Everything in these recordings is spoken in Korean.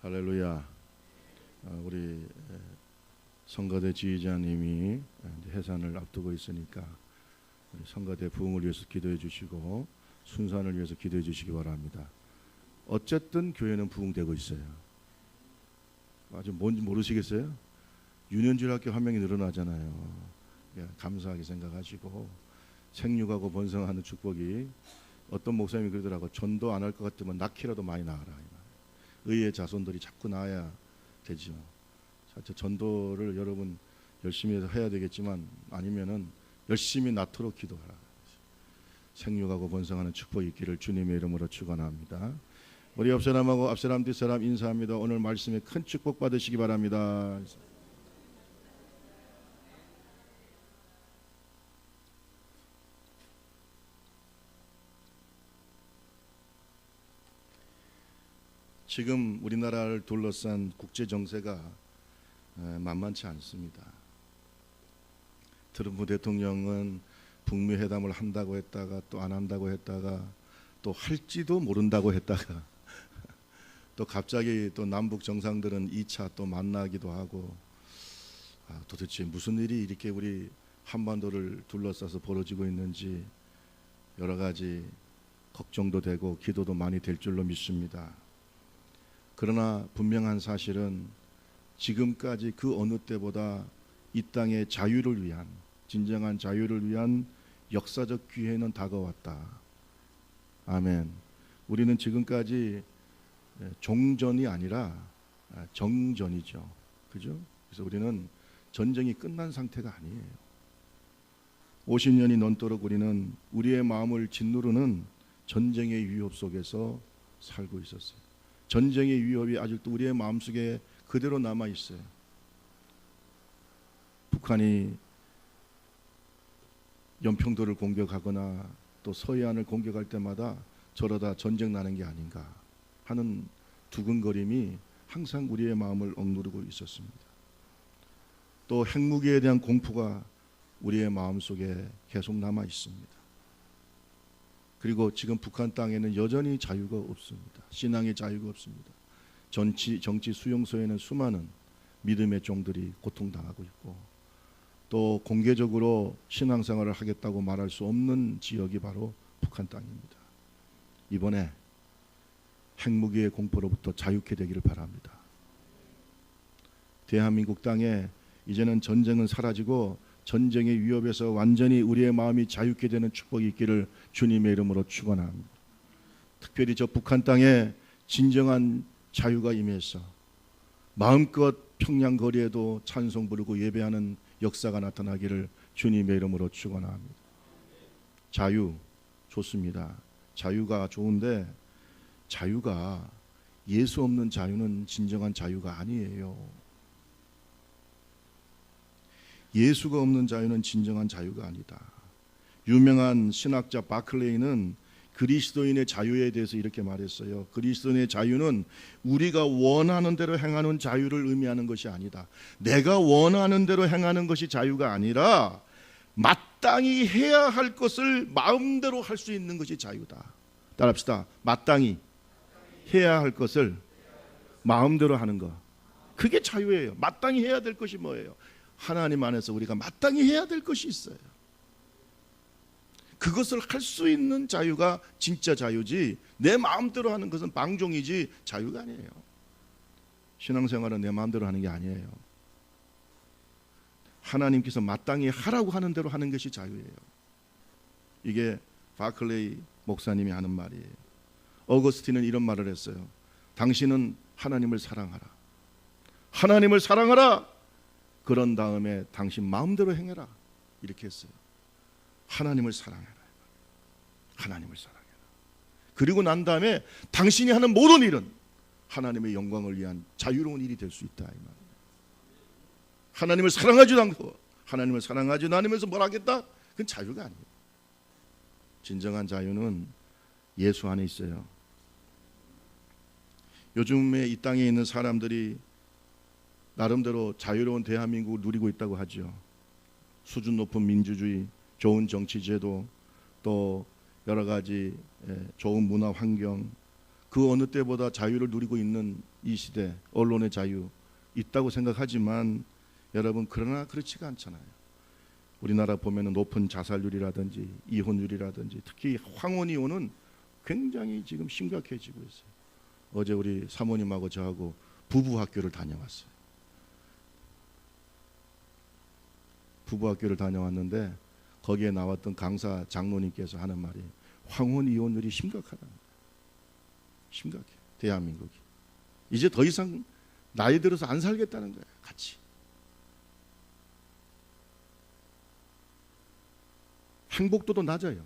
할렐루야. 우리 성가대 지휘자님이 해산을 앞두고 있으니까 우리 성가대 부흥을 위해서 기도해 주시고 순산을 위해서 기도해 주시기 바랍니다. 어쨌든 교회는 부흥되고 있어요. 아주 뭔지 모르시겠어요? 유년주일학교 한 명이 늘어나잖아요. 감사하게 생각하시고 생육하고 번성하는 축복이, 어떤 목사님이 그러더라고. 전도 안 할 것 같으면 낳기라도 많이 낳아라. 의의 자손들이 자꾸 낳아야 되죠. 전도를 여러분 열심히 해서 해야 되겠지만, 아니면은 열심히 낳도록 기도하라. 생육하고 번성하는 축복이 있기를 주님의 이름으로 축원합니다. 우리 옆 사람하고 앞 사람 뒷 사람 인사합니다. 오늘 말씀에 큰 축복 받으시기 바랍니다. 지금 우리나라를 둘러싼 국제 정세가 만만치 않습니다. 트럼프 대통령은 북미 회담을 한다고 했다가 또 안 한다고 했다가 또 할지도 모른다고 했다가 또 갑자기 또 남북 정상들은 2차 또 만나기도 하고, 도대체 무슨 일이 이렇게 우리 한반도를 둘러싸서 벌어지고 있는지 여러 가지 걱정도 되고 기도도 많이 될 줄로 믿습니다. 그러나 분명한 사실은 지금까지 그 어느 때보다 이 땅의 자유를 위한, 진정한 자유를 위한 역사적 기회는 다가왔다. 아멘. 우리는 지금까지 종전이 아니라 정전이죠. 그죠? 그래서 우리는 전쟁이 끝난 상태가 아니에요. 50년이 넘도록 우리는 우리의 마음을 짓누르는 전쟁의 위협 속에서 살고 있었어요. 전쟁의 위협이 아직도 우리의 마음속에 그대로 남아 있어요. 북한이 연평도를 공격하거나 또 서해안을 공격할 때마다 저러다 전쟁 나는 게 아닌가 하는 두근거림이 항상 우리의 마음을 억누르고 있었습니다. 또 핵무기에 대한 공포가 우리의 마음속에 계속 남아 있습니다. 그리고 지금 북한 땅에는 여전히 자유가 없습니다. 신앙의 자유가 없습니다. 정치 수용소에는 수많은 믿음의 종들이 고통당하고 있고, 또 공개적으로 신앙생활을 하겠다고 말할 수 없는 지역이 바로 북한 땅입니다. 이번에 핵무기의 공포로부터 자유케 되기를 바랍니다. 대한민국 땅에 이제는 전쟁은 사라지고 전쟁의 위협에서 완전히 우리의 마음이 자유케 되는 축복이 있기를 주님의 이름으로 축원합니다. 특별히 저 북한 땅에 진정한 자유가 임해서 마음껏 평양 거리에도 찬송 부르고 예배하는 역사가 나타나기를 주님의 이름으로 축원합니다. 자유 좋습니다. 자유가 좋은데, 자유가 예수 없는 자유는 진정한 자유가 아니에요. 예수가 없는 자유는 진정한 자유가 아니다. 유명한 신학자 바클레이는 그리스도인의 자유에 대해서 이렇게 말했어요. 그리스도인의 자유는 우리가 원하는 대로 행하는 자유를 의미하는 것이 아니다. 내가 원하는 대로 행하는 것이 자유가 아니라 마땅히 해야 할 것을 마음대로 할 수 있는 것이 자유다. 따라합시다. 마땅히 해야 할 것을 마음대로 하는 것, 그게 자유예요. 마땅히 해야 될 것이 뭐예요? 하나님 안에서 우리가 마땅히 해야 될 것이 있어요. 그것을 할 수 있는 자유가 진짜 자유지, 내 마음대로 하는 것은 방종이지 자유가 아니에요. 신앙생활은 내 마음대로 하는 게 아니에요. 하나님께서 마땅히 하라고 하는 대로 하는 것이 자유예요. 이게 바클레이 목사님이 하는 말이에요. 어거스틴은 이런 말을 했어요. 당신은 하나님을 사랑하라. 하나님을 사랑하라. 그런 다음에 당신 마음대로 행해라. 이렇게 했어요. 하나님을 사랑해라. 하나님을 사랑해라. 그리고 난 다음에 당신이 하는 모든 일은 하나님의 영광을 위한 자유로운 일이 될 수 있다, 이 말이에요. 하나님을 사랑하지도 않고 하나님을 사랑하지도 않으면서 뭘 하겠다? 그건 자유가 아니에요. 진정한 자유는 예수 안에 있어요. 요즘에 이 땅에 있는 사람들이 나름대로 자유로운 대한민국을 누리고 있다고 하죠. 수준 높은 민주주의, 좋은 정치제도, 또 여러 가지 좋은 문화 환경, 그 어느 때보다 자유를 누리고 있는 이 시대, 언론의 자유 있다고 생각하지만 여러분, 그러나 그렇지가 않잖아요. 우리나라 보면은 높은 자살률이라든지 이혼율이라든지 특히 황혼 이혼은 굉장히 지금 심각해지고 있어요. 어제 우리 사모님하고 저하고 부부 학교를 다녀왔어요. 부부 학교를 다녀왔는데 거기에 나왔던 강사 장로님께서 하는 말이 황혼 이혼율이 심각하다는 거예요. 심각해. 대한민국이 이제 더 이상 나이 들어서 안 살겠다는 거예요. 같이. 행복도도 낮아요.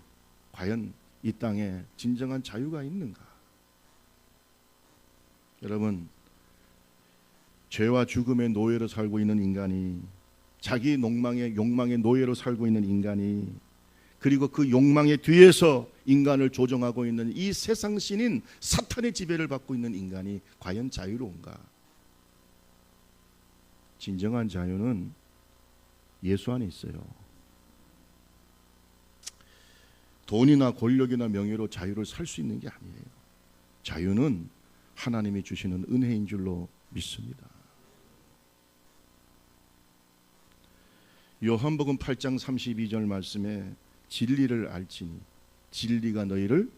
과연 이 땅에 진정한 자유가 있는가? 여러분, 죄와 죽음의 노예로 살고 있는 인간이, 자기 욕망의 노예로 살고 있는 인간이, 그리고 그 욕망의 뒤에서 인간을 조종하고 있는 이 세상신인 사탄의 지배를 받고 있는 인간이 과연 자유로운가? 진정한 자유는 예수 안에 있어요. 돈이나 권력이나 명예로 자유를 살 수 있는 게 아니에요. 자유는 하나님이 주시는 은혜인 줄로 믿습니다. 요한복음 8장 32절 말씀에 진리를 알지니 진리가 너희를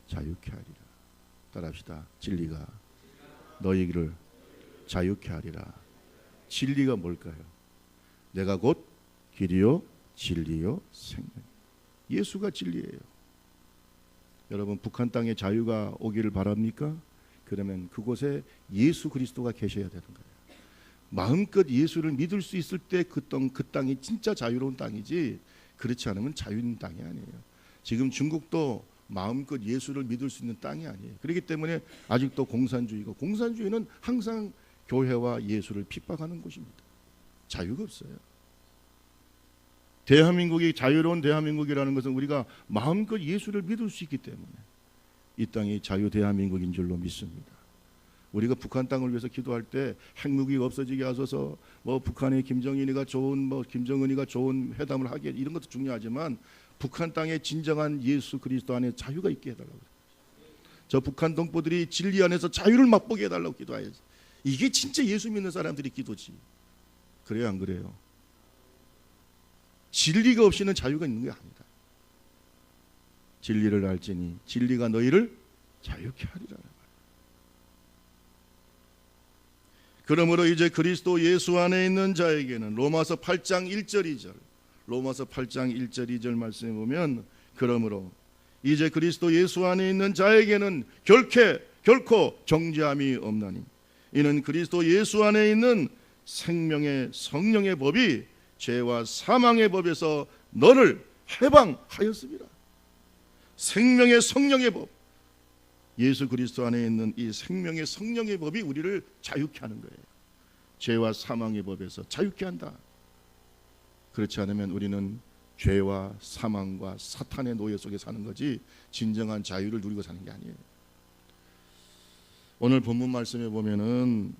자유케 하리라. 따라합시다. 진리가 너희를 자유케 하리라. 진리가 뭘까요? 내가 곧 길이요 진리요 생명. 예수가 진리예요. 여러분, 북한 땅에 자유가 오기를 바랍니까? 그러면 그곳에 예수 그리스도가 계셔야 되는 거예요. 마음껏 예수를 믿을 수 있을 때 그 땅이 진짜 자유로운 땅이지, 그렇지 않으면 자유 있는 땅이 아니에요. 지금 중국도 마음껏 예수를 믿을 수 있는 땅이 아니에요. 그렇기 때문에 아직도 공산주의고, 공산주의는 항상 교회와 예수를 핍박하는 곳입니다. 자유가 없어요. 대한민국이 자유로운 대한민국이라는 것은 우리가 마음껏 예수를 믿을 수 있기 때문에 이 땅이 자유 대한민국인 줄로 믿습니다. 우리가 북한 땅을 위해서 기도할 때 핵무기가 없어지게 하소서, 북한의 김정은이가 좋은 회담을 하게, 이런 것도 중요하지만 북한 땅에 진정한 예수 그리스도 안에 자유가 있게 해달라고. 저 북한 동포들이 진리 안에서 자유를 맛보게 해달라고 기도해야지. 이게 진짜 예수 믿는 사람들이 기도지. 그래요, 안 그래요? 진리가 없이는 자유가 있는 게 아니다. 진리를 알지니 진리가 너희를 자유케 하리라. 그러므로 이제 그리스도 예수 안에 있는 자에게는, 로마서 8장 1절 2절, 로마서 8장 1절 2절 말씀에 보면, 그러므로 이제 그리스도 예수 안에 있는 자에게는 결코 정죄함이 없나니 이는 그리스도 예수 안에 있는 생명의 성령의 법이 죄와 사망의 법에서 너를 해방하였습니다. 생명의 성령의 법, 예수 그리스도 안에 있는 이 생명의 성령의 법이 우리를 자유케 하는 거예요. 죄와 사망의 법에서 자유케 한다. 그렇지 않으면 우리는 죄와 사망과 사탄의 노예 속에 사는 거지 진정한 자유를 누리고 사는 게 아니에요. 오늘 본문 말씀에 보면은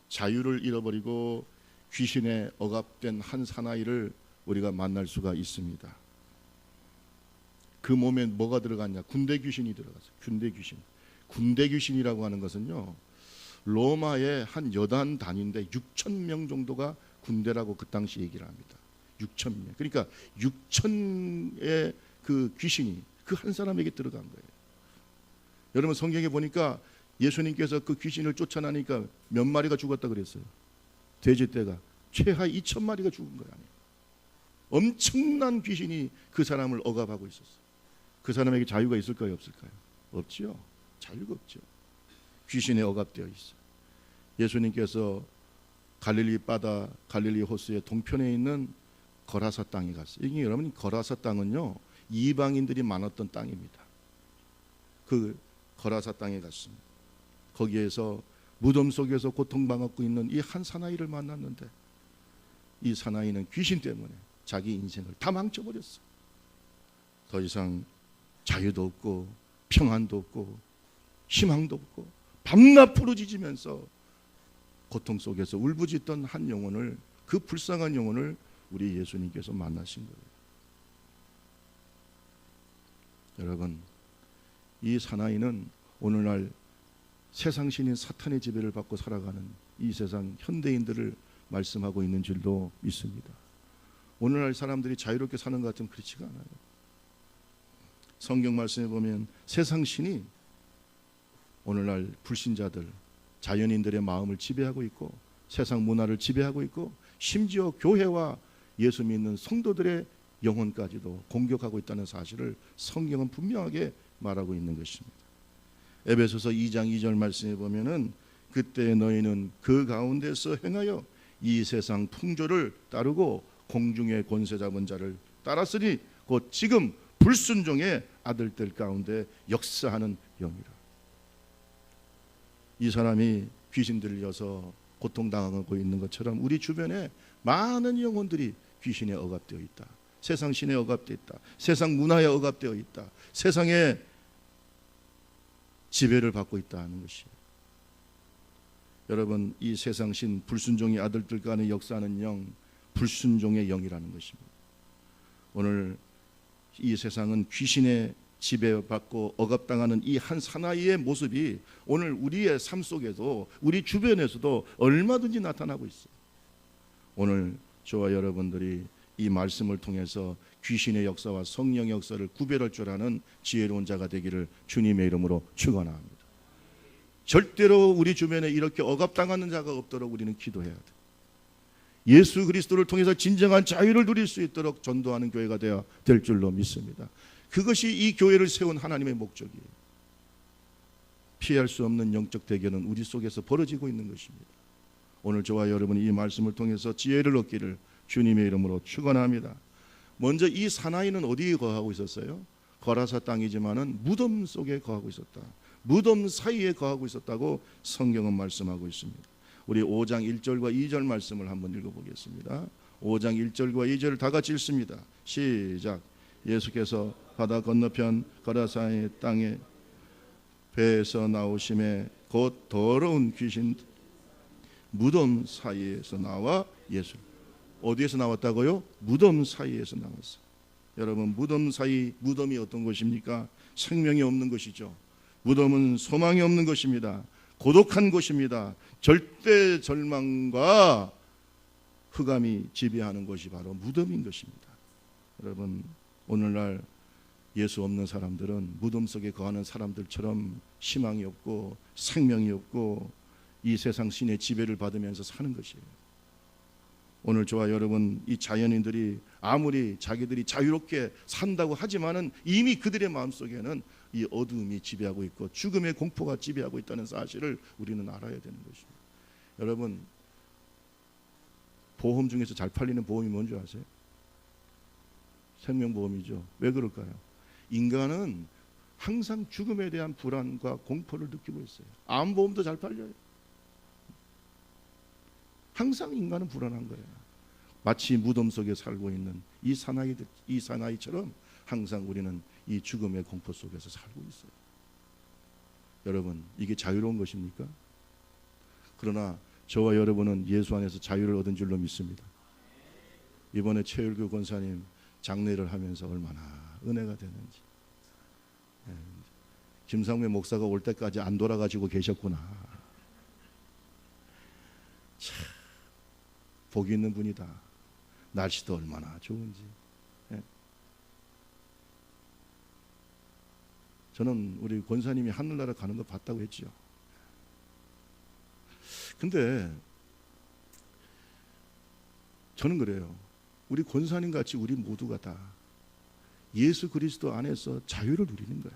자유를 잃어버리고 귀신에 억압된 한 사나이를 우리가 만날 수가 있습니다. 그 몸에 뭐가 들어갔냐? 군대 귀신이 들어갔어요. 군대 귀신이라고 하는 것은요, 로마의 한 여단 단위인데 6,000명 정도가 군대라고 그 당시 얘기를 합니다. 6,000명. 그러니까 6,000의 그 귀신이 그 한 사람에게 들어간 거예요. 여러분, 성경에 보니까 예수님께서 그 귀신을 쫓아나니까 몇 마리가 죽었다 그랬어요. 돼지떼가 최하 2,000마리가 죽은 거예요. 엄청난 귀신이 그 사람을 억압하고 있었어요. 그 사람에게 자유가 있을까요, 없을까요? 없죠. 자유가 없죠. 귀신에 억압되어 있어요. 예수님께서 갈릴리 바다, 갈릴리 호수의 동편에 있는 거라사 땅에 갔어요. 이게 여러분, 거라사 땅은요, 이방인들이 많았던 땅입니다. 그 거라사 땅에 갔습니다. 거기에서 무덤 속에서 고통받고 있는 이 한 사나이를 만났는데, 이 사나이는 귀신 때문에 자기 인생을 다 망쳐버렸어. 더 이상 자유도 없고 평안도 없고 희망도 없고 밤낮 부르짖으면서 고통 속에서 울부짖던 한 영혼을, 그 불쌍한 영혼을 우리 예수님께서 만나신 거예요. 여러분, 이 사나이는 오늘날 세상 신인 사탄의 지배를 받고 살아가는 이 세상 현대인들을 말씀하고 있는 줄도 믿습니다. 오늘날 사람들이 자유롭게 사는 것 같으면 그렇지가 않아요. 성경 말씀에 보면 세상 신이 오늘날 불신자들, 자연인들의 마음을 지배하고 있고 세상 문화를 지배하고 있고 심지어 교회와 예수 믿는 성도들의 영혼까지도 공격하고 있다는 사실을 성경은 분명하게 말하고 있는 것입니다. 에베소서 2장 2절 말씀에 보면은 그때 너희는 그 가운데서 행하여 이 세상 풍조를 따르고 공중의 권세 잡은 자를 따랐으니 곧 지금 불순종의 아들들 가운데 역사하는 영이라. 이 사람이 귀신 들려서 고통당하고 있는 것처럼 우리 주변에 많은 영혼들이 귀신에 억압되어 있다. 세상 신에 억압되어 있다. 세상 문화에 억압되어 있다. 세상의 지배를 받고 있다는 것이에요. 여러분, 이 세상 신 불순종의 아들들 간에 역사하는 영, 불순종의 영이라는 것입니다. 오늘 이 세상은 귀신의 지배받고 억압당하는 이 한 사나이의 모습이 오늘 우리의 삶 속에도 우리 주변에서도 얼마든지 나타나고 있어요. 오늘 저와 여러분들이 이 말씀을 통해서 귀신의 역사와 성령의 역사를 구별할 줄 아는 지혜로운 자가 되기를 주님의 이름으로 축원합니다. 절대로 우리 주변에 이렇게 억압당하는 자가 없도록 우리는 기도해야 돼. 예수 그리스도를 통해서 진정한 자유를 누릴 수 있도록 전도하는 교회가 되어야 될 줄로 믿습니다. 그것이 이 교회를 세운 하나님의 목적이에요. 피할 수 없는 영적 대결은 우리 속에서 벌어지고 있는 것입니다. 오늘 저와 여러분이 이 말씀을 통해서 지혜를 얻기를 주님의 이름으로 축원합니다. 먼저 이 사나이는 어디에 거하고 있었어요? 거라사 땅이지만은 무덤 속에 거하고 있었다. 무덤 사이에 거하고 있었다고 성경은 말씀하고 있습니다. 우리 5장 1절과 2절 말씀을 한번 읽어보겠습니다. 5장 1절과 2절을 다 같이 읽습니다. 시작. 예수께서 바다 건너편 거라사의 땅에 배에서 나오심에 곧 더러운 귀신 무덤 사이에서 나와 예수. 어디에서 나왔다고요? 무덤 사이에서 나왔어요. 여러분, 무덤 사이, 무덤이 어떤 곳입니까? 생명이 없는 것이죠. 무덤은 소망이 없는 것입니다. 고독한 곳입니다. 절대 절망과 흑암이 지배하는 곳이 바로 무덤인 것입니다. 여러분, 오늘날 예수 없는 사람들은 무덤 속에 거하는 사람들처럼 희망이 없고 생명이 없고 이 세상 신의 지배를 받으면서 사는 것이에요. 오늘 저와 여러분, 이 자연인들이 아무리 자기들이 자유롭게 산다고 하지만은 이미 그들의 마음속에는 이 어두움이 지배하고 있고 죽음의 공포가 지배하고 있다는 사실을 우리는 알아야 되는 것입니다. 여러분, 보험 중에서 잘 팔리는 보험이 뭔지 아세요? 생명보험이죠. 왜 그럴까요? 인간은 항상 죽음에 대한 불안과 공포를 느끼고 있어요. 암보험도 잘 팔려요. 항상 인간은 불안한 거예요. 마치 무덤 속에 살고 있는 이 사나이처럼 항상 우리는 이 죽음의 공포 속에서 살고 있어요. 여러분, 이게 자유로운 것입니까? 그러나 저와 여러분은 예수 안에서 자유를 얻은 줄로 믿습니다. 이번에 최율규 권사님 장례를 하면서 얼마나 은혜가 되는지. 김상회 목사가 올 때까지 안 돌아가시고 계셨구나. 참 복이 있는 분이다. 날씨도 얼마나 좋은지. 저는 우리 권사님이 하늘나라 가는 거 봤다고 했죠. 근데 저는 그래요. 우리 권사님 같이 우리 모두가 다 예수 그리스도 안에서 자유를 누리는 거야.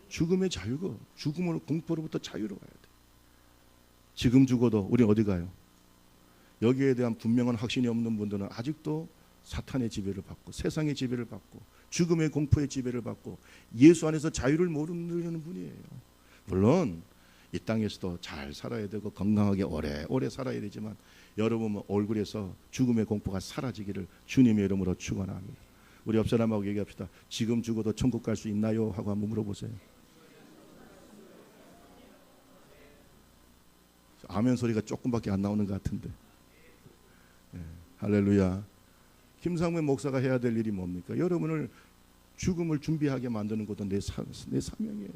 죽음의 자유고 죽음으로 공포로부터 자유로워야 돼. 지금 죽어도 우리 어디 가요? 여기에 대한 분명한 확신이 없는 분들은 아직도 사탄의 지배를 받고 세상의 지배를 받고 죽음의 공포의 지배를 받고 예수 안에서 자유를 모르는 분이에요. 물론 이 땅에서도 잘 살아야 되고 건강하게 오래 살아야 되지만 여러분 얼굴에서 죽음의 공포가 사라지기를 주님의 이름으로 축원합니다. 우리 옆 사람하고 얘기합시다. 지금 죽어도 천국 갈 수 있나요? 하고 한번 물어보세요. 아멘 소리가 조금밖에 안 나오는 것 같은데. 할렐루야. 김상men 목사가 해야 될 일이 뭡니까? 여러분을 죽음을 준비하게 만드는 것도 내 사명이에요.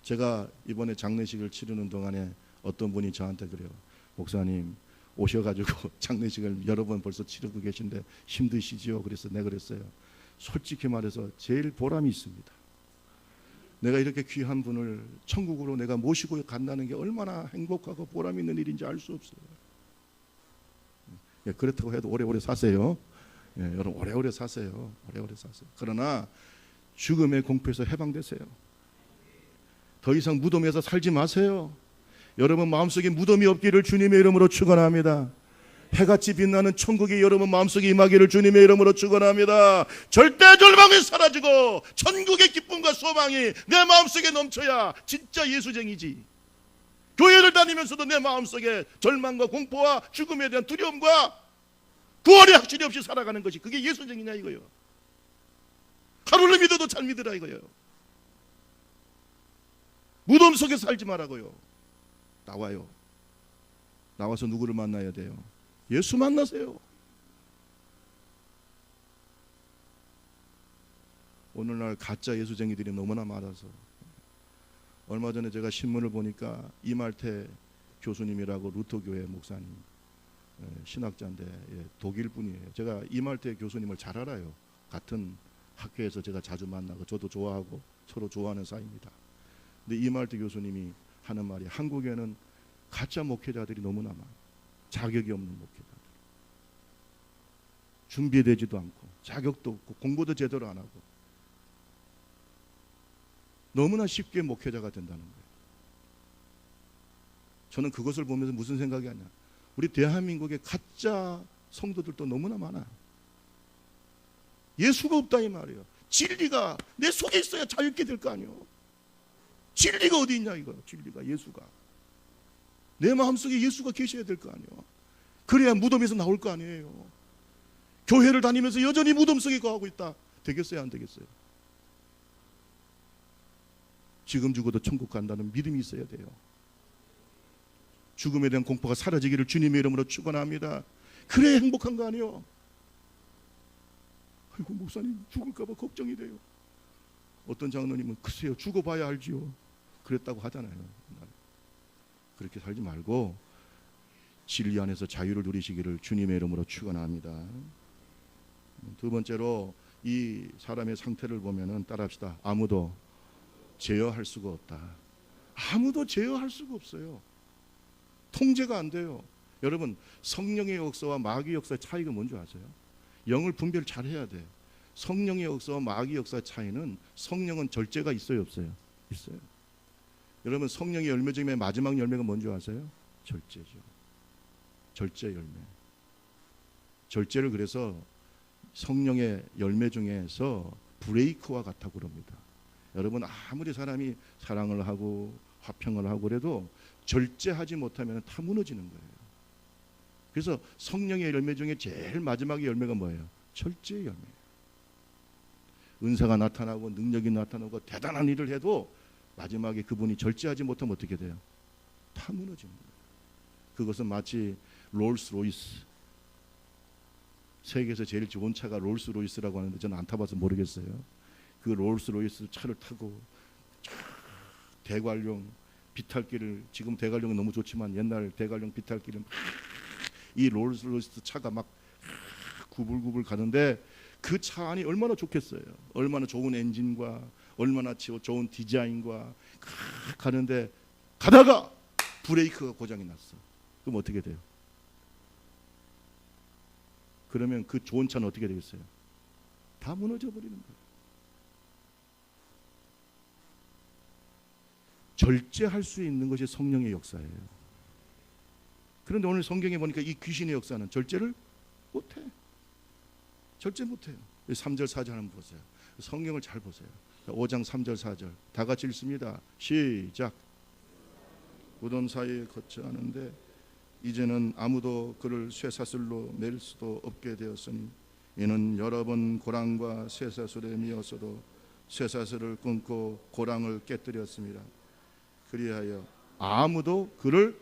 제가 이번에 장례식을 치르는 동안에 어떤 분이 저한테 그래요. 목사님 오셔가지고 장례식을 여러 번 벌써 치르고 계신데 힘드시지요? 그래서 내가 그랬어요. 솔직히 말해서 제일 보람이 있습니다. 내가 이렇게 귀한 분을 천국으로 내가 모시고 간다는 게 얼마나 행복하고 보람 있는 일인지 알 수 없어요. 예, 그렇다고 해도 오래오래 사세요. 예, 여러분 오래오래 사세요. 오래오래 사세요. 그러나 죽음의 공포에서 해방되세요. 더 이상 무덤에서 살지 마세요. 여러분 마음속에 무덤이 없기를 주님의 이름으로 축원합니다. 해같이 빛나는 천국이 여러분 마음속에 임하기를 주님의 이름으로 축원합니다. 절대 절망이 사라지고 천국의 기쁨과 소망이 내 마음속에 넘쳐야 진짜 예수쟁이지. 교회를 다니면서도 내 마음속에 절망과 공포와 죽음에 대한 두려움과 구원의 확신이 없이 살아가는 것이 그게 예수쟁이냐 이거요. 하루를 믿어도 잘 믿으라 이거요. 무덤 속에 살지 말라고요. 나와요. 나와서 누구를 만나야 돼요? 예수 만나세요. 오늘날 가짜 예수쟁이들이 너무나 많아서 얼마 전에 제가 신문을 보니까 이말태 교수님이라고 루터교회 목사님 신학자인데 독일 분이에요. 제가 이말태 교수님을 잘 알아요. 같은 학교에서 제가 자주 만나고 저도 좋아하고 서로 좋아하는 사이입니다. 근데 이말태 교수님이 하는 말이 한국에는 가짜 목회자들이 너무나 많아요. 자격이 없는 목회자들. 준비되지도 않고 자격도 없고 공부도 제대로 안 하고 너무나 쉽게 목회자가 된다는 거예요. 저는 그것을 보면서 무슨 생각이 하냐. 우리 대한민국의 가짜 성도들도 너무나 많아요. 예수가 없다 이 말이에요. 진리가 내 속에 있어야 자유롭게 될 거 아니에요. 진리가 어디 있냐 이거. 진리가 예수가 내 마음속에 예수가 계셔야 될 거 아니에요. 그래야 무덤에서 나올 거 아니에요. 교회를 다니면서 여전히 무덤 속에 거하고 있다. 되겠어요 안 되겠어요? 지금 죽어도 천국 간다는 믿음이 있어야 돼요. 죽음에 대한 공포가 사라지기를 주님의 이름으로 축원합니다. 그래야 행복한 거 아니에요? 아이고 목사님 죽을까 봐 걱정이 돼요. 어떤 장로님은 글쎄요 죽어봐야 알지요. 그랬다고 하잖아요. 그렇게 살지 말고 진리 안에서 자유를 누리시기를 주님의 이름으로 축원합니다. 두 번째로 이 사람의 상태를 보면은 따라합시다. 아무도 제어할 수가 없다. 아무도 제어할 수가 없어요. 통제가 안 돼요. 여러분 성령의 역사와 마귀의 역사의 차이가 뭔지 아세요? 영을 분별 잘 해야 돼. 성령의 역사와 마귀의 역사의 차이는 성령은 절제가 있어요 없어요? 있어요. 여러분 성령의 열매 중에 마지막 열매가 뭔지 아세요? 절제죠. 절제 열매. 절제를 그래서 성령의 열매 중에서 브레이크와 같다고 그럽니다. 여러분 아무리 사람이 사랑을 하고 화평을 하고 그래도 절제하지 못하면 다 무너지는 거예요. 그래서 성령의 열매 중에 제일 마지막의 열매가 뭐예요? 절제 열매예요. 은사가 나타나고 능력이 나타나고 대단한 일을 해도 마지막에 그분이 절제하지 못하면 어떻게 돼요? 다 무너지는 거예요. 그것은 마치 롤스로이스, 세계에서 제일 좋은 차가 롤스로이스라고 하는데 저는 안 타봐서 모르겠어요. 그 롤스로이스 차를 타고 대관령 비탈길을, 지금 대관령은 너무 좋지만 옛날 대관령 비탈길은 이 롤스로이스 차가 막 구불구불 가는데 그 차 안이 얼마나 좋겠어요. 얼마나 좋은 엔진과 얼마나 좋은 디자인과 가는데 가다가 브레이크가 고장이 났어. 그럼 어떻게 돼요? 그러면 그 좋은 차는 어떻게 되겠어요? 다 무너져 버리는 거예요. 절제할 수 있는 것이 성령의 역사예요. 그런데 오늘 성경에 보니까 이 귀신의 역사는 절제를 못해. 절제 못해요. 3절 4절 한번 보세요. 성경을 잘 보세요. 5장 3절 4절 다 같이 읽습니다. 시작. 무덤 사이에 거처하는데 이제는 아무도 그를 쇠사슬로 맬 수도 없게 되었으니 이는 여러 번 고랑과 쇠사슬에 미었어도 쇠사슬을 끊고 고랑을 깨뜨렸습니다. 그리하여 아무도 그를,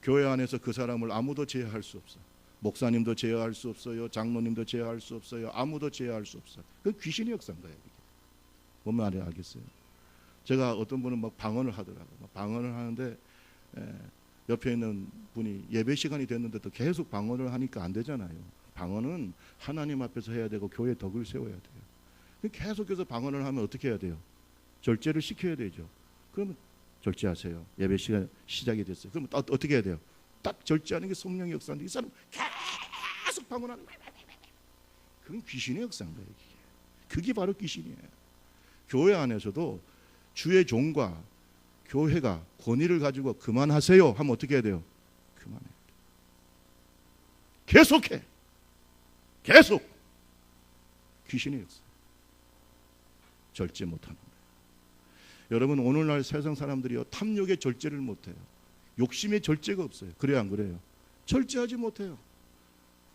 교회 안에서 그 사람을 아무도 제어할 수 없어. 목사님도 제어할 수 없어요. 장로님도 제어할 수 없어요. 아무도 제어할 수 없어요. 그건 귀신의 역사인 거예요. 뭔 말인지 알겠어요? 제가 어떤 분은 막 방언을 하더라고요. 방언을 하는데 옆에 있는 분이 예배 시간이 됐는데도 계속 방언을 하니까 안 되잖아요. 방언은 하나님 앞에서 해야 되고 교회 덕을 세워야 돼요. 계속해서 방언을 하면 어떻게 해야 돼요? 절제를 시켜야 되죠. 그러면 절제하세요. 예배 시간 시작이 됐어요. 그러면 어떻게 해야 돼요? 딱 절제하는 게 성령의 역사인데 이 사람 계속 방언하는 거예요. 그건 귀신의 역사인 거예요. 그게 바로 귀신이에요. 교회 안에서도 주의 종과 교회가 권위를 가지고 그만하세요 하면 어떻게 해야 돼요? 그만해야 돼요. 계속해. 계속. 귀신의 역사. 절제 못하는 거예요. 여러분 오늘날 세상 사람들이요 탐욕의 절제를 못해요. 욕심의 절제가 없어요. 그래요 안 그래요? 절제하지 못해요.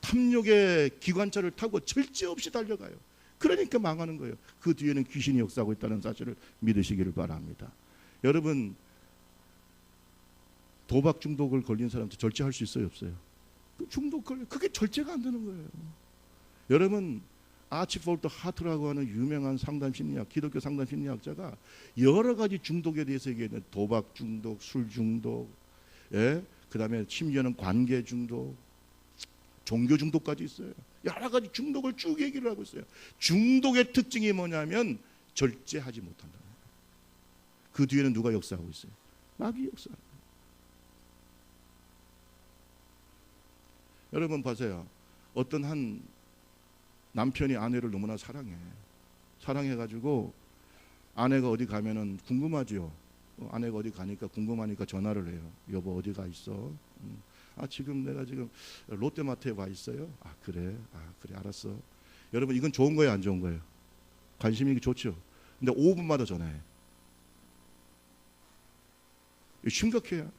탐욕의 기관차를 타고 절제 없이 달려가요. 그러니까 망하는 거예요. 그 뒤에는 귀신이 역사하고 있다는 사실을 믿으시기를 바랍니다. 여러분 도박 중독을 걸린 사람한테 절제할 수 있어요 없어요? 그 중독 걸려 그게 절제가 안 되는 거예요. 여러분 아치폴드 하트라고 하는 유명한 상담 심리학 기독교 상담 심리학자가 여러 가지 중독에 대해서 얘기했는데 도박 중독, 술 중독, 그 다음에 심지어는 관계 중독, 종교 중독까지 있어요. 여러 가지 중독을 쭉 얘기를 하고 있어요. 중독의 특징이 뭐냐면 절제하지 못한다. 그 뒤에는 누가 역사하고 있어요? 마귀 역사하고 있어요. 여러분 보세요. 어떤 한 남편이 아내를 너무나 사랑해가지고 아내가 어디 가면은 궁금하죠. 아내가 어디 가니까 궁금하니까 전화를 해요. 여보 어디 가 있어? 지금 내가 지금 롯데마트에 와 있어요. 그래. 그래 알았어. 여러분 이건 좋은 거예요 안 좋은 거예요? 관심이 좋죠. 근데 5분마다 전화해. 심각해요.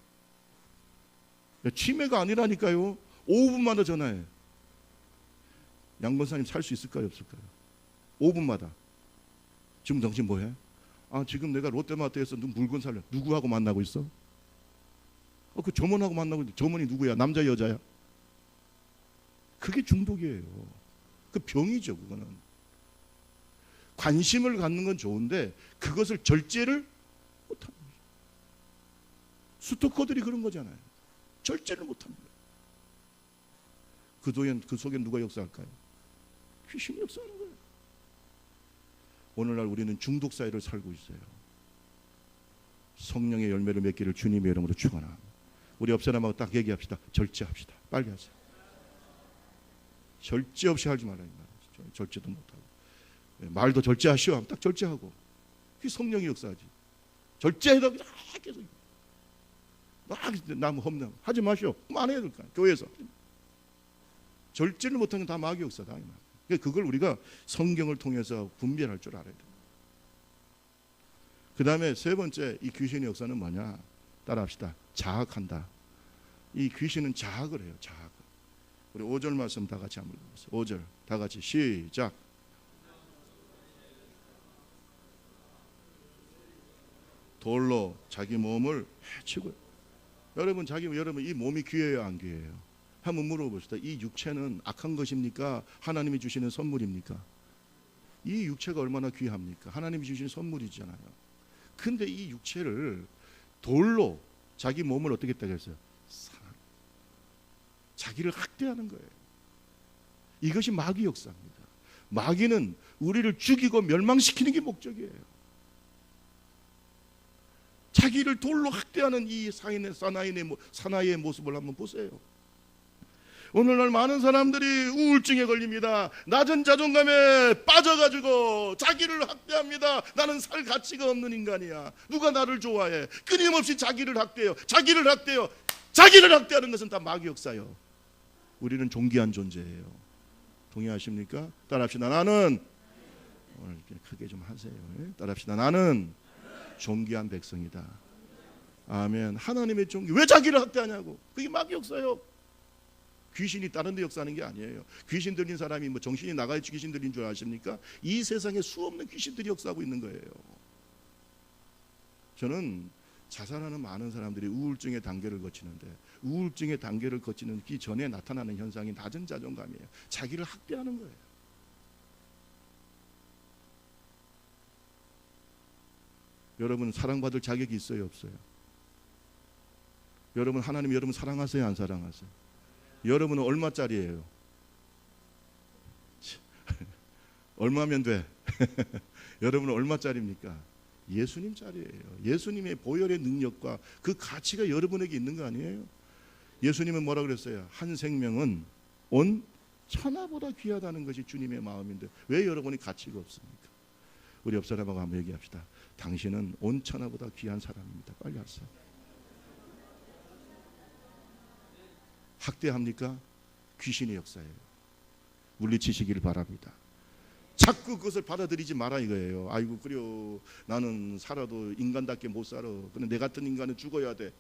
치매가 아니라니까요. 5분마다 전화해. 양 권사님 살 수 있을까요 없을까요? 5분마다. 지금 당신 뭐해? 지금 내가 롯데마트에서 물건 살려. 누구하고 만나고 있어? 그 점원하고 만나고 있는데 점원이 누구야? 남자 여자야? 그게 중독이에요. 그 병이죠 그거는. 관심을 갖는 건 좋은데 그것을 절제를 못하는 거죠. 스토커들이 그런 거잖아요. 절제를 못하는 거예요. 그 속에 누가 역사할까요? 귀신이 역사하는 거예요. 오늘날 우리는 중독 사회를 살고 있어요. 성령의 열매를 맺기를 주님의 이름으로 축원합니다. 우리 옆 사람하고 딱 얘기합시다. 절제합시다. 빨리 하세요. 절제 없이 하지 말아요. 절제도 못하고 말도 절제하시오 하면 딱 절제하고 그게 성령의 역사하지. 절제해도 계속 남 험담 하지 마시오. 안 해야 될까 교회에서. 절제를 못하는 다 마귀 역사다. 그걸 우리가 성경을 통해서 분별할 줄 알아야 돼요. 그 다음에 세 번째 이 귀신의 역사는 뭐냐? 따라합시다. 자학한다. 이 귀신은 자학을 해요. 자학. 우리 5절 말씀 다 같이 한번 읽어보세요. 5절 다 같이 시작. 돌로 자기 몸을 해치고. 여러분 이 몸이 귀해요 안 귀해요? 한번 물어봅시다. 이 육체는 악한 것입니까? 하나님이 주시는 선물입니까? 이 육체가 얼마나 귀합니까? 하나님이 주시는 선물이잖아요. 근데 이 육체를 돌로 자기 몸을 어떻게 했다고 했어요? 자기를 학대하는 거예요. 이것이 마귀 역사입니다. 마귀는 우리를 죽이고 멸망시키는 게 목적이에요. 자기를 돌로 학대하는 이 사나이의 모습을 한번 보세요. 오늘날 많은 사람들이 우울증에 걸립니다. 낮은 자존감에 빠져가지고 자기를 학대합니다. 나는 살 가치가 없는 인간이야. 누가 나를 좋아해? 끊임없이 자기를 학대해요. 자기를 학대하는 것은 다 마귀 역사요. 우리는 존귀한 존재예요. 동의하십니까? 따라합시다. 나는 오늘 크게 좀 하세요. 따라합시다. 나는 존귀한 백성이다. 아멘. 하나님의 존귀. 왜 자기를 학대하냐고. 그게 마귀 역사요. 귀신이 다른 데 역사하는 게 아니에요. 귀신 들린 사람이 정신이 나가야지 귀신 들린 줄 아십니까? 이 세상에 수없는 귀신들이 역사하고 있는 거예요. 저는 자살하는 많은 사람들이 우울증의 단계를 거치는데 우울증의 단계를 거치는 그 전에 나타나는 현상이 낮은 자존감이에요. 자기를 학대하는 거예요. 여러분 사랑받을 자격이 있어요, 없어요? 여러분 하나님 여러분 사랑하세요, 안 사랑하세요? 여러분은 얼마짜리예요? 얼마면 돼? 여러분은 얼마짜리입니까? 예수님 짜리예요. 예수님의 보혈의 능력과 그 가치가 여러분에게 있는 거 아니에요? 예수님은 뭐라 그랬어요? 한 생명은 온 천하보다 귀하다는 것이 주님의 마음인데 왜 여러분이 가치가 없습니까? 우리 옆 사람하고 한번 얘기합시다. 당신은 온 천하보다 귀한 사람입니다. 빨리 하세요. 학대합니까? 귀신의 역사예요. 물리치시기를 바랍니다. 자꾸 그것을 받아들이지 마라 이거예요. 아이고 그래요. 나는 살아도 인간답게 못 살아. 근데 내 같은 인간은 죽어야 돼.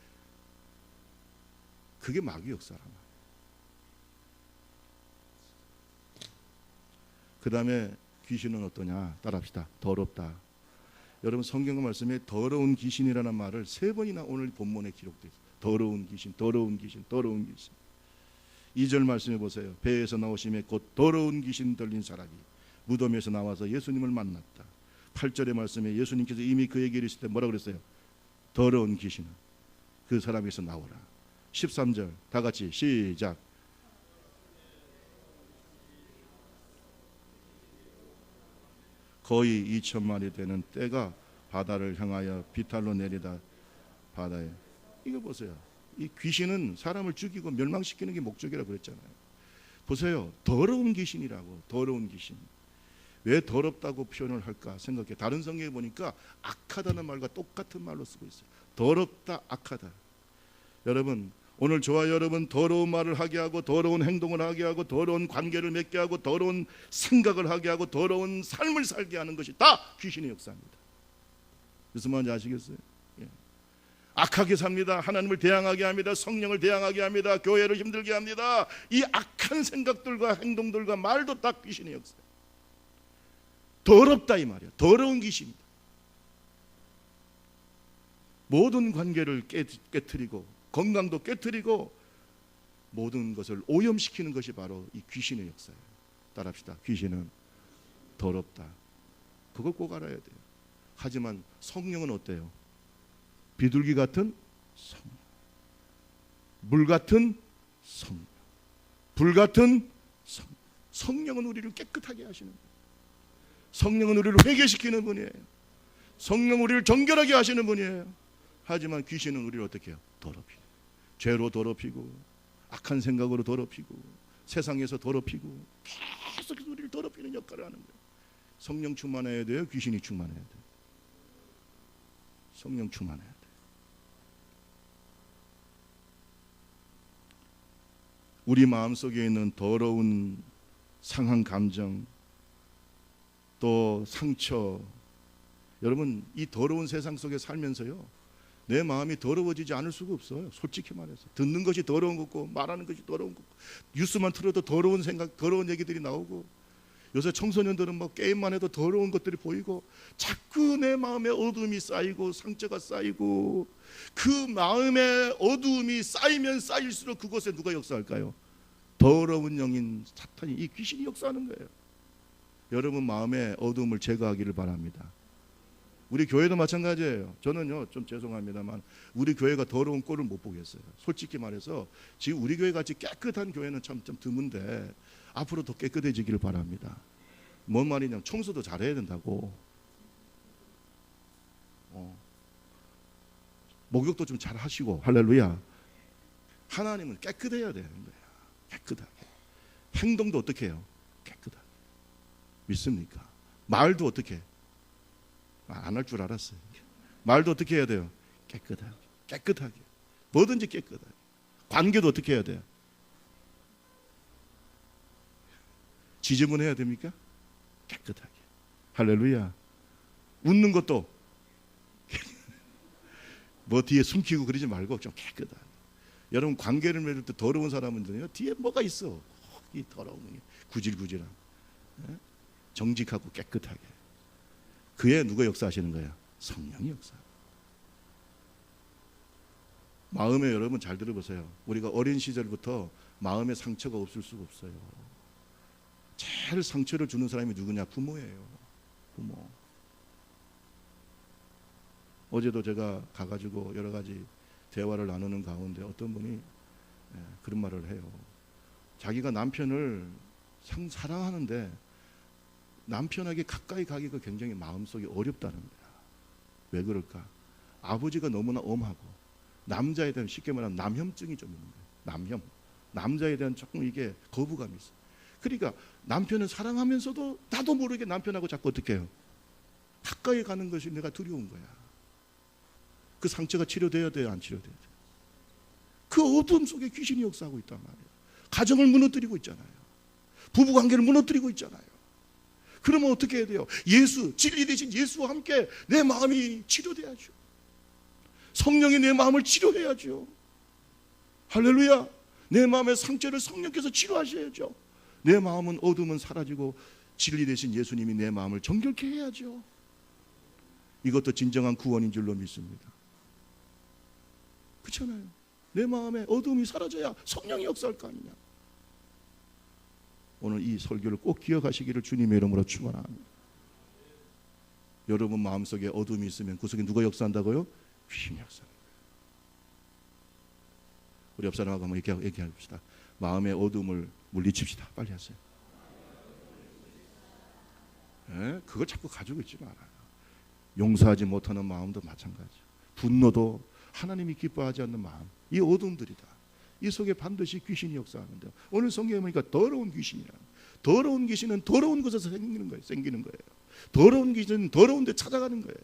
그게 마귀 역사란 말이에요. 그 다음에 귀신은 어떠냐? 따라합시다. 더럽다. 여러분 성경 말씀에 더러운 귀신이라는 말을 3번이나 오늘 본문에 기록되어 있어요. 더러운 귀신, 더러운 귀신, 더러운 귀신. 2절 말씀해 보세요. 배에서 나오심에 곧 더러운 귀신 들린 사람이 무덤에서 나와서 예수님을 만났다. 8절의 말씀에 예수님께서 이미 그에게 이르실 때 뭐라고 그랬어요? 더러운 귀신은 그 사람에서 나오라. 13절 다 같이 시작. 거의 2,000마리 되는 떼가 바다를 향하여 비탈로 내리다 바다에. 이거 보세요. 이 귀신은 사람을 죽이고 멸망시키는 게 목적이라고 그랬잖아요. 보세요. 더러운 귀신이라고. 더러운 귀신. 왜 더럽다고 표현을 할까 생각해. 다른 성경에 보니까 악하다는 말과 똑같은 말로 쓰고 있어요. 더럽다, 악하다. 여러분 오늘 저와 여러분 더러운 말을 하게 하고 더러운 행동을 하게 하고 더러운 관계를 맺게 하고 더러운 생각을 하게 하고 더러운 삶을 살게 하는 것이 다 귀신의 역사입니다. 무슨 말인지 아시겠어요? 예. 악하게 삽니다. 하나님을 대항하게 합니다. 성령을 대항하게 합니다. 교회를 힘들게 합니다. 이 악한 생각들과 행동들과 말도 다 귀신의 역사예요. 더럽다 이 말이야. 더러운 귀신이다. 모든 관계를 깨트리고 건강도 깨트리고 모든 것을 오염시키는 것이 바로 이 귀신의 역사예요. 따라합시다. 귀신은 더럽다. 그걸 꼭 알아야 돼요. 하지만 성령은 어때요? 비둘기 같은 성령, 물 같은 성령, 불 같은 성령. 성령은 우리를 깨끗하게 하시는 거예요. 성령은 우리를 회개시키는 분이에요. 성령은 우리를 정결하게 하시는 분이에요. 하지만 귀신은 우리를 어떻게 해요? 더럽히고 죄로 더럽히고 악한 생각으로 더럽히고 세상에서 더럽히고 계속 우리를 더럽히는 역할을 하는 거예요. 성령 충만해야 돼요? 귀신이 충만해야 돼요? 성령 충만해야 돼요. 우리 마음속에 있는 더러운 상한 감정 또 상처, 여러분 이 더러운 세상 속에 살면서요 내 마음이 더러워지지 않을 수가 없어요. 솔직히 말해서 듣는 것이 더러운 거고 말하는 것이 더러운 거고 뉴스만 틀어도 더러운 생각, 더러운 얘기들이 나오고 요새 청소년들은 뭐 게임만 해도 더러운 것들이 보이고 자꾸 내 마음에 어둠이 쌓이고 상처가 쌓이고 그 마음에 어둠이 쌓이면 쌓일수록 그곳에 누가 역사할까요? 더러운 영인 사탄이, 이 귀신이 역사하는 거예요. 여러분 마음의 어둠을 제거하기를 바랍니다. 우리 교회도 마찬가지예요. 저는요 좀 죄송합니다만 우리 교회가 더러운 꼴을 못 보겠어요. 솔직히 말해서 지금 우리 교회 같이 깨끗한 교회는 참 드문데 앞으로 더 깨끗해지기를 바랍니다. 뭔 말이냐면 청소도 잘해야 된다고. 목욕도 좀 잘 하시고 할렐루야. 하나님은 깨끗해야 되는 거예요. 깨끗하게. 행동도 어떻게 해요? 깨끗하게. 믿습니까? 말도 어떻게? 안 할 줄 알았어요. 말도 어떻게 해야 돼요? 깨끗하게. 깨끗하게. 뭐든지 깨끗하게. 관계도 어떻게 해야 돼요? 지저분해야 됩니까? 깨끗하게. 할렐루야. 웃는 것도 뭐 뒤에 숨기고 그러지 말고 좀 깨끗하게. 여러분 관계를 맺을 때 더러운 사람은요 뒤에 뭐가 있어. 이 더러운 구질구질한. 정직하고 깨끗하게. 그에 누가 역사하시는 거야? 성령이 역사. 마음에 여러분 잘 들어보세요. 우리가 어린 시절부터 마음에 상처가 없을 수가 없어요. 제일 상처를 주는 사람이 누구냐? 부모예요. 부모. 어제도 제가 가가지고 여러 가지 대화를 나누는 가운데 어떤 분이 그런 말을 해요. 자기가 남편을 사랑하는데 남편에게 가까이 가기가 굉장히 마음속이 어렵다는 거야. 왜 그럴까? 아버지가 너무나 엄하고 남자에 대한, 쉽게 말하면 남혐증이 좀 있는 거예요. 남자에 대한 조금 이게 거부감이 있어. 그러니까 남편을 사랑하면서도 나도 모르게 남편하고 자꾸 어떻게 해요? 가까이 가는 것이 내가 두려운 거야. 그 상처가 치료돼야 돼요, 안 치료돼야 돼요? 그 어둠 속에 귀신이 역사하고 있단 말이에요. 가정을 무너뜨리고 있잖아요. 부부관계를 무너뜨리고 있잖아요. 그러면 어떻게 해야 돼요? 진리 대신 예수와 함께 내 마음이 치료돼야죠. 성령이 내 마음을 치료해야죠. 할렐루야. 내 마음의 상처를 성령께서 치료하셔야죠. 내 마음은 어둠은 사라지고 진리 대신 예수님이 내 마음을 정결케 해야죠. 이것도 진정한 구원인 줄로 믿습니다. 그렇잖아요. 내 마음에 어둠이 사라져야 성령이 역사할 거 아니냐. 오늘 이 설교를 꼭 기억하시기를 주님의 이름으로 축원합니다. 여러분 마음속에 어둠이 있으면 그 속에 누가 역사한다고요? 귀신이 역사합니다. 우리 옆 사람하고 한번 얘기합시다. 마음의 어둠을 물리칩시다. 빨리 하세요. 그걸 자꾸 가지고 있지 말아요. 용서하지 못하는 마음도 마찬가지. 분노도 하나님이 기뻐하지 않는 마음. 이 어둠들이다. 이 속에 반드시 귀신이 역사하는데 오늘 성경에 보니까 더러운 귀신이라. 더러운 귀신은 더러운 곳에서 생기는 거예요. 더러운 귀신은 더러운 데 찾아가는 거예요.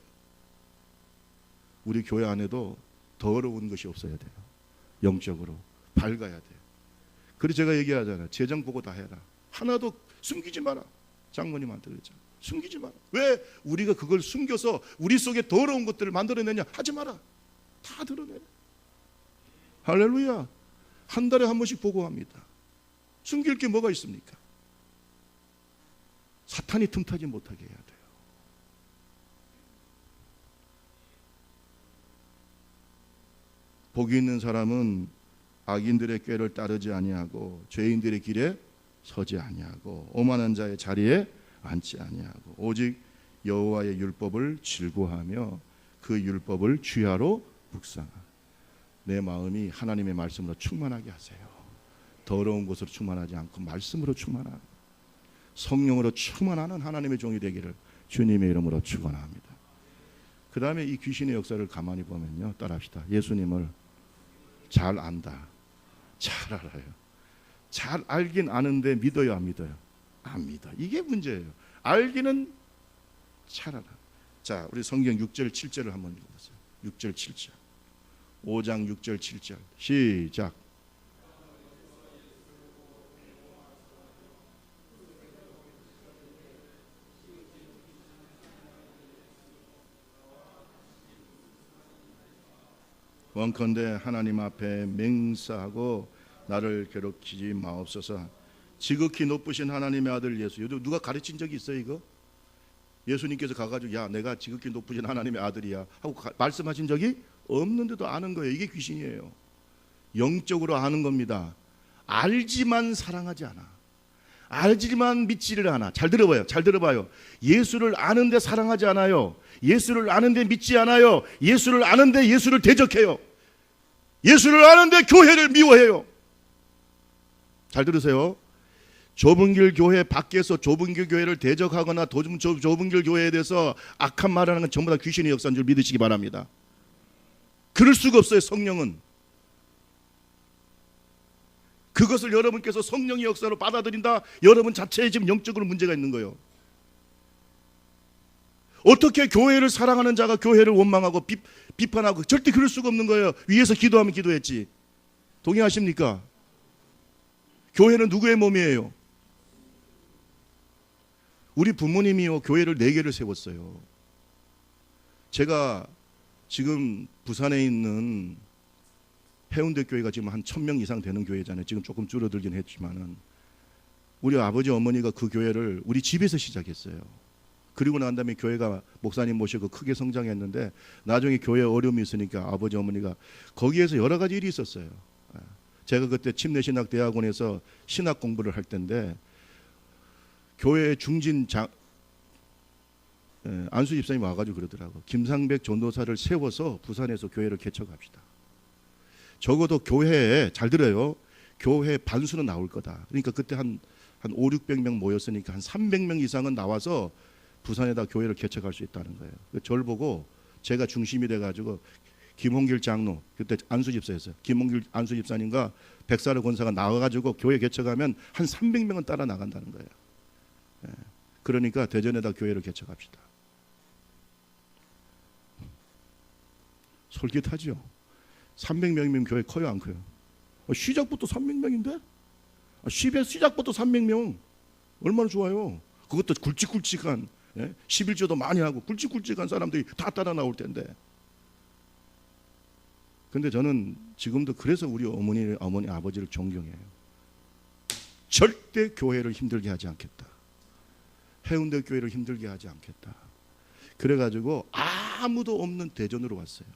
우리 교회 안에도 더러운 것이 없어야 돼요. 영적으로 밝아야 돼요. 그래서 제가 얘기하잖아요. 재정 보고 다 해라. 하나도 숨기지 마라. 장모님한테 그랬잖아요. 숨기지 마라. 왜 우리가 그걸 숨겨서 우리 속에 더러운 것들을 만들어내냐? 하지 마라. 다 드러내라. 할렐루야. 한 달에 한 번씩 보고합니다. 숨길 게 뭐가 있습니까? 사탄이 틈타지 못하게 해야 돼요. 복이 있는 사람은 악인들의 꾀를 따르지 아니하고 죄인들의 길에 서지 아니하고 오만한 자의 자리에 앉지 아니하고 오직 여호와의 율법을 즐거워하며 그 율법을 주야로 묵상하라. 내 마음이 하나님의 말씀으로 충만하게 하세요. 더러운 것으로 충만하지 않고 말씀으로 충만하는, 성령으로 충만하는 하나님의 종이 되기를 주님의 이름으로 축원합니다. 그 다음에 이 귀신의 역사를 가만히 보면요, 따라합시다. 예수님을 잘 안다. 잘 알아요. 잘 알긴 아는데 믿어요, 안 믿어요? 안 믿어. 이게 문제예요. 알기는 잘 알아. 자, 우리 성경 6절 7절을 한번 읽어보세요. 6절 7절. 5장 6절 7절 시작. 원컨대 하나님 앞에 맹세하고 나를 괴롭히지 마옵소서. 지극히 높으신 하나님의 아들 예수. 누가 가르친 적이 있어요 이거? 예수님께서 가가지고 야 내가 지극히 높으신 하나님의 아들이야 하고 말씀하신 적이 없는데도 아는 거예요. 이게 귀신이에요. 영적으로 아는 겁니다. 알지만 사랑하지 않아. 알지만 믿지를 않아. 잘 들어봐요. 잘 들어봐요. 예수를 아는데 사랑하지 않아요. 예수를 아는데 믿지 않아요. 예수를 아는데 예수를 대적해요. 예수를 아는데 교회를 미워해요. 잘 들으세요. 좁은 길 교회 밖에서 좁은 길 교회를 대적하거나 좁은 길 교회에 대해서 악한 말하는 건 전부 다 귀신의 역사인 줄 믿으시기 바랍니다. 그럴 수가 없어요. 성령은 그것을 여러분께서 성령의 역사로 받아들인다. 여러분 자체에 지금 영적으로 문제가 있는 거예요. 어떻게 교회를 사랑하는 자가 교회를 원망하고 비판하고, 절대 그럴 수가 없는 거예요. 위에서 기도하면 기도했지. 동의하십니까? 교회는 누구의 몸이에요? 우리 부모님이요 교회를 4개를 세웠어요. 제가 지금 부산에 있는 해운대 교회가 지금 한 1000명 이상 되는 교회잖아요. 지금 조금 줄어들긴 했지만은 우리 아버지 어머니가 그 교회를 우리 집에서 시작했어요. 그리고 난 다음에 교회가 목사님 모시고 크게 성장했는데 나중에 교회에 어려움이 있으니까 아버지 어머니가 거기에서 여러 가지 일이 있었어요. 제가 그때 침례신학대학원에서 신학 공부를 할 때인데 교회 안수 집사님 와가지고 그러더라고. 김상백 전도사를 세워서 부산에서 교회를 개척합시다. 적어도 교회에, 잘 들어요, 교회 반수는 나올 거다. 그러니까 그때 한 5, 600명 모였으니까 한 300명 이상은 나와서 부산에다 교회를 개척할 수 있다는 거예요. 저를 보고 제가 중심이 돼가지고 김홍길 장로, 그때 안수 집사였어요. 김홍길 안수 집사님과 백사르 권사가 나와가지고 교회 개척하면 한 300명은 따라 나간다는 거예요. 그러니까 대전에다 교회를 개척합시다. 솔깃하죠. 300명이면 교회 커요, 안 커요? 시작부터 300명인데? 시작부터 300명. 얼마나 좋아요. 그것도 굵직굵직한, 11조도 많이 하고 굵직굵직한 사람들이 다 따라 나올 텐데. 근데 저는 지금도 그래서 우리 어머니 아버지를 존경해요. 절대 교회를 힘들게 하지 않겠다. 해운대 교회를 힘들게 하지 않겠다. 그래가지고 아무도 없는 대전으로 왔어요.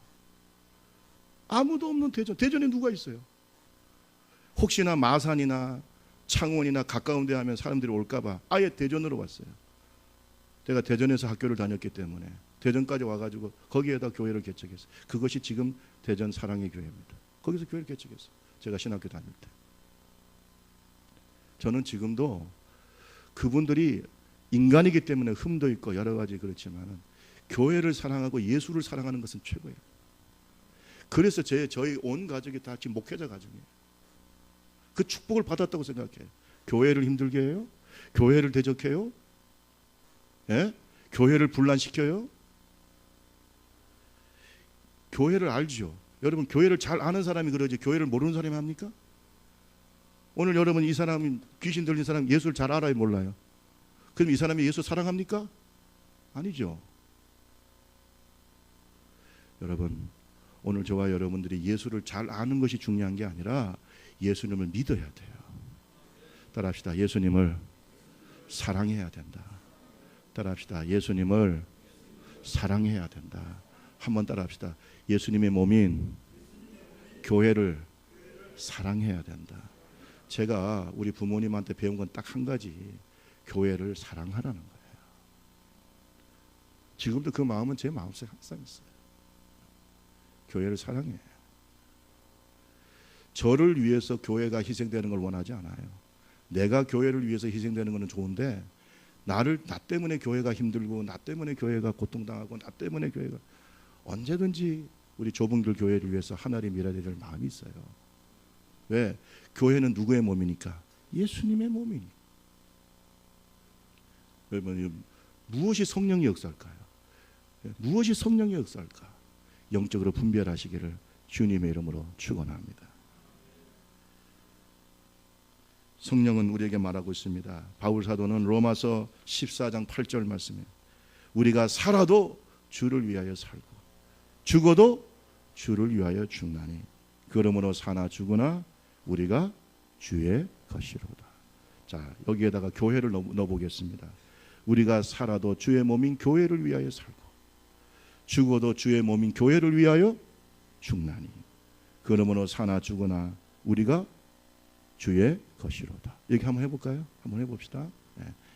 아무도 없는 대전. 대전에 누가 있어요? 혹시나 마산이나 창원이나 가까운 데 하면 사람들이 올까봐 아예 대전으로 왔어요. 제가 대전에서 학교를 다녔기 때문에 대전까지 와가지고 거기에다 교회를 개척했어요. 그것이 지금 대전 사랑의 교회입니다. 거기서 교회를 개척했어요. 제가 신학교 다닐 때. 저는 지금도 그분들이 인간이기 때문에 흠도 있고 여러 가지 그렇지만 교회를 사랑하고 예수를 사랑하는 것은 최고예요. 그래서 저희 온 가족이 다 지금 목회자 가정이에요. 그 축복을 받았다고 생각해요. 교회를 힘들게 해요? 교회를 대적해요? 교회를 분란시켜요? 교회를 알죠. 여러분, 교회를 잘 아는 사람이 그러지 교회를 모르는 사람이 합니까? 오늘 여러분, 이 사람이 귀신 들린 사람 예수를 잘 알아요, 몰라요? 그럼 이 사람이 예수 사랑합니까? 아니죠. 여러분, 오늘 저와 여러분들이 예수를 잘 아는 것이 중요한 게 아니라 예수님을 믿어야 돼요. 따라합시다. 예수님을 사랑해야 된다. 따라합시다. 예수님을 사랑해야 된다. 한번 따라합시다. 예수님의 몸인 교회를 사랑해야 된다. 제가 우리 부모님한테 배운 건 딱 한 가지, 교회를 사랑하라는 거예요. 지금도 그 마음은 제 마음속에 항상 있어요. 교회를 사랑해. 저를 위해서 교회가 희생되는 걸 원하지 않아요. 내가 교회를 위해서 희생되는 것은 좋은데 나 때문에 교회가 힘들고 나 때문에 교회가 고통당하고 나 때문에 교회가, 언제든지 우리 좁은 길 교회를 위해서 하나님 일해야 될 마음이 있어요. 왜? 교회는 누구의 몸이니까? 예수님의 몸이니까. 여러분, 무엇이 성령의 역사일까요? 무엇이 성령의 역사일까? 영적으로 분별하시기를 주님의 이름으로 축원합니다. 성령은 우리에게 말하고 있습니다. 바울 사도는 로마서 14장 8절 말씀에 우리가 살아도 주를 위하여 살고 죽어도 주를 위하여 죽나니 그러므로 사나 죽으나 우리가 주의 것이로다. 자, 여기에다가 교회를 넣어보겠습니다. 우리가 살아도 주의 몸인 교회를 위하여 살고 죽어도 주의 몸인 교회를 위하여 죽나니 그러므로 사나 죽으나 우리가 주의 것이로다. 이렇게 한번 해볼까요? 한번 해봅시다.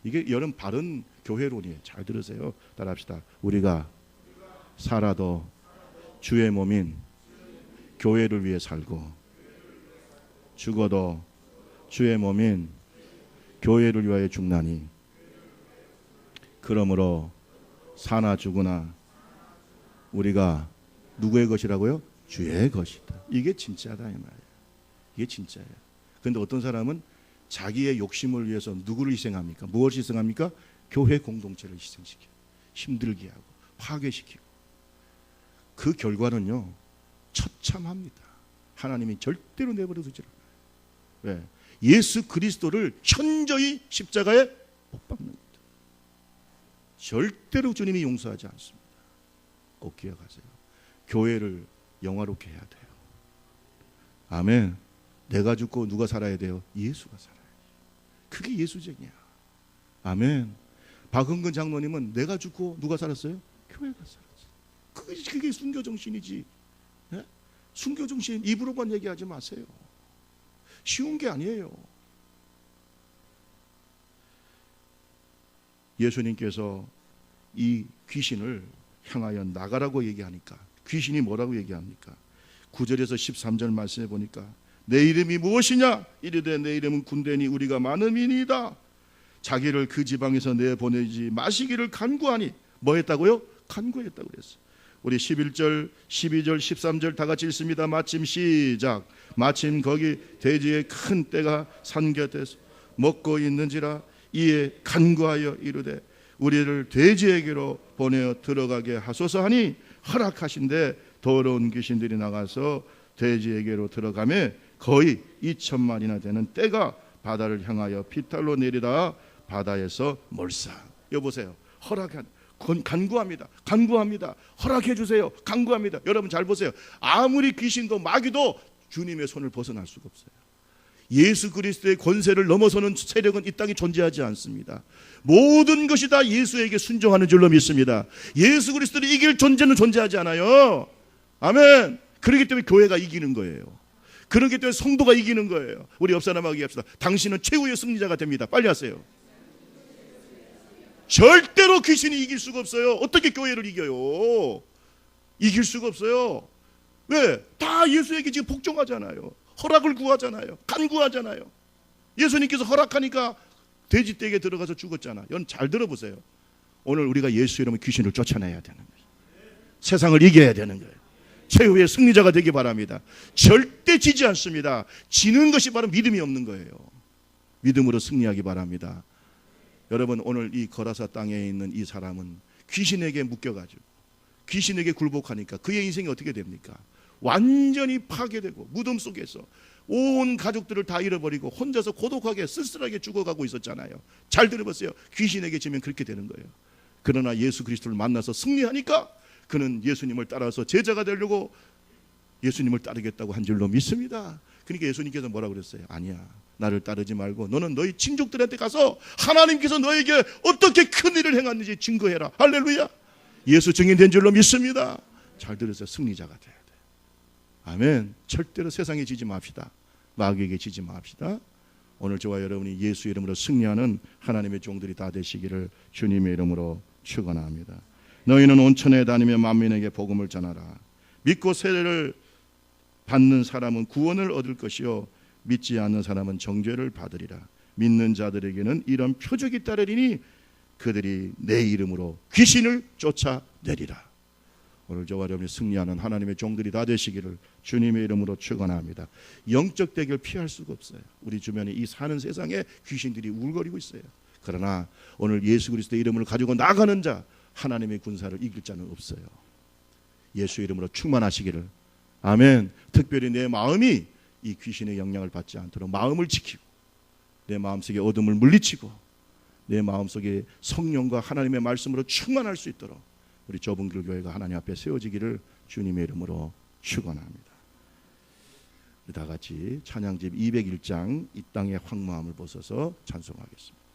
이게 여러분 바른 교회론이에요. 잘 들으세요. 따라합시다. 우리가 살아도 주의 몸인 교회를 위해 살고 죽어도 주의 몸인 교회를 위하여 죽나니 그러므로 사나 죽으나 우리가 누구의 것이라고요? 주의 것이다. 이게 진짜다 이 말이에요. 이게 진짜예요. 그런데 어떤 사람은 자기의 욕심을 위해서 누구를 희생합니까? 무엇을 희생합니까? 교회 공동체를 희생시켜요. 힘들게 하고 파괴시키고. 그 결과는요 처참합니다. 하나님이 절대로 내버려 두지 않아요. 왜? 예수 그리스도를 현저히 십자가에 못 박는다. 절대로 주님이 용서하지 않습니다. 꼭 기억하세요. 교회를 영화롭게 해야 돼요. 아멘. 내가 죽고 누가 살아야 돼요? 예수가 살아야 돼요. 그게 예수쟁이야. 아멘. 박흥근 장로님은 내가 죽고 누가 살았어요? 교회가 살았어요. 그게 순교정신이지. 네? 순교정신 입으로만 얘기하지 마세요. 쉬운 게 아니에요. 예수님께서 이 귀신을 향하여 나가라고 얘기하니까 귀신이 뭐라고 얘기합니까? 9절에서 13절 말씀해 보니까 내 이름이 무엇이냐? 이르되 내 이름은 군대니 우리가 많음이니이다. 자기를 그 지방에서 내보내지 마시기를 간구하니 뭐 했다고요? 간구했다고 그랬어요. 우리 11절, 12절, 13절 다 같이 읽습니다. 마침 시작. 마침 거기 돼지의 큰 떼가 산 곁에서 먹고 있는지라 이에 간구하여 이르되 우리를 돼지에게로 보내어 들어가게 하소서 하니 허락하신데 더러운 귀신들이 나가서 돼지에게로 들어가매 거의 2,000마리나 되는 떼가 바다를 향하여 피탈로 내리다 바다에서 몰사. 여보세요. 간구합니다. 간구합니다. 허락해 주세요. 간구합니다. 여러분 잘 보세요. 아무리 귀신도 마귀도 주님의 손을 벗어날 수가 없어요. 예수 그리스도의 권세를 넘어서는 세력은 이 땅에 존재하지 않습니다. 모든 것이 다 예수에게 순종하는 줄로 믿습니다. 예수 그리스도를 이길 존재는 존재하지 않아요. 아멘. 그렇기 때문에 교회가 이기는 거예요. 그렇기 때문에 성도가 이기는 거예요. 우리 옆 사람하고 얘기합시다. 당신은 최후의 승리자가 됩니다. 빨리 하세요. 절대로 귀신이 이길 수가 없어요. 어떻게 교회를 이겨요? 이길 수가 없어요. 왜? 다 예수에게 지금 복종하잖아요. 허락을 구하잖아요. 간구하잖아요. 예수님께서 허락하니까 돼지떼에 들어가서 죽었잖아. 여러분 잘 들어보세요. 오늘 우리가 예수 이름으로 귀신을 쫓아내야 되는 거예요. 세상을 이겨야 되는 거예요. 최후의 승리자가 되기 바랍니다. 절대 지지 않습니다. 지는 것이 바로 믿음이 없는 거예요. 믿음으로 승리하기 바랍니다. 여러분 오늘 이 거라사 땅에 있는 이 사람은 귀신에게 묶여가지고 귀신에게 굴복하니까 그의 인생이 어떻게 됩니까? 완전히 파괴되고 무덤 속에서 온 가족들을 다 잃어버리고 혼자서 고독하게 쓸쓸하게 죽어가고 있었잖아요. 잘 들어보세요. 귀신에게 지면 그렇게 되는 거예요. 그러나 예수 그리스도를 만나서 승리하니까 그는 예수님을 따라서 제자가 되려고 예수님을 따르겠다고 한 줄로 믿습니다. 그러니까 예수님께서 뭐라고 그랬어요? 아니야, 나를 따르지 말고 너는 너희 친족들한테 가서 하나님께서 너에게 어떻게 큰 일을 행했는지 증거해라. 할렐루야. 예수 증인된 줄로 믿습니다. 잘 들으세요. 승리자가 돼야 돼. 아멘. 절대로 세상에 지지 맙시다. 마귀에게 지지 맙시다. 오늘 저와 여러분이 예수 이름으로 승리하는 하나님의 종들이 다 되시기를 주님의 이름으로 축원합니다. 너희는 온천에 다니며 만민에게 복음을 전하라. 믿고 세례를 받는 사람은 구원을 얻을 것이요 믿지 않는 사람은 정죄를 받으리라. 믿는 자들에게는 이런 표적이 따르리니 그들이 내 이름으로 귀신을 쫓아내리라. 오늘 저와 여러분이 승리하는 하나님의 종들이 다 되시기를 주님의 이름으로 축원합니다. 영적 대결 피할 수가 없어요. 우리 주변에 이 사는 세상에 귀신들이 울거리고 있어요. 그러나 오늘 예수 그리스도의 이름을 가지고 나가는 자, 하나님의 군사를 이길 자는 없어요. 예수 이름으로 충만하시기를. 아멘. 특별히 내 마음이 이 귀신의 영향을 받지 않도록 마음을 지키고 내 마음속에 어둠을 물리치고 내 마음속에 성령과 하나님의 말씀으로 충만할 수 있도록 우리 좁은 길 교회가 하나님 앞에 세워지기를 주님의 이름으로 축원합니다. 다 같이 찬양집 201장 이 땅의 황무함을 벗어서 찬송하겠습니다.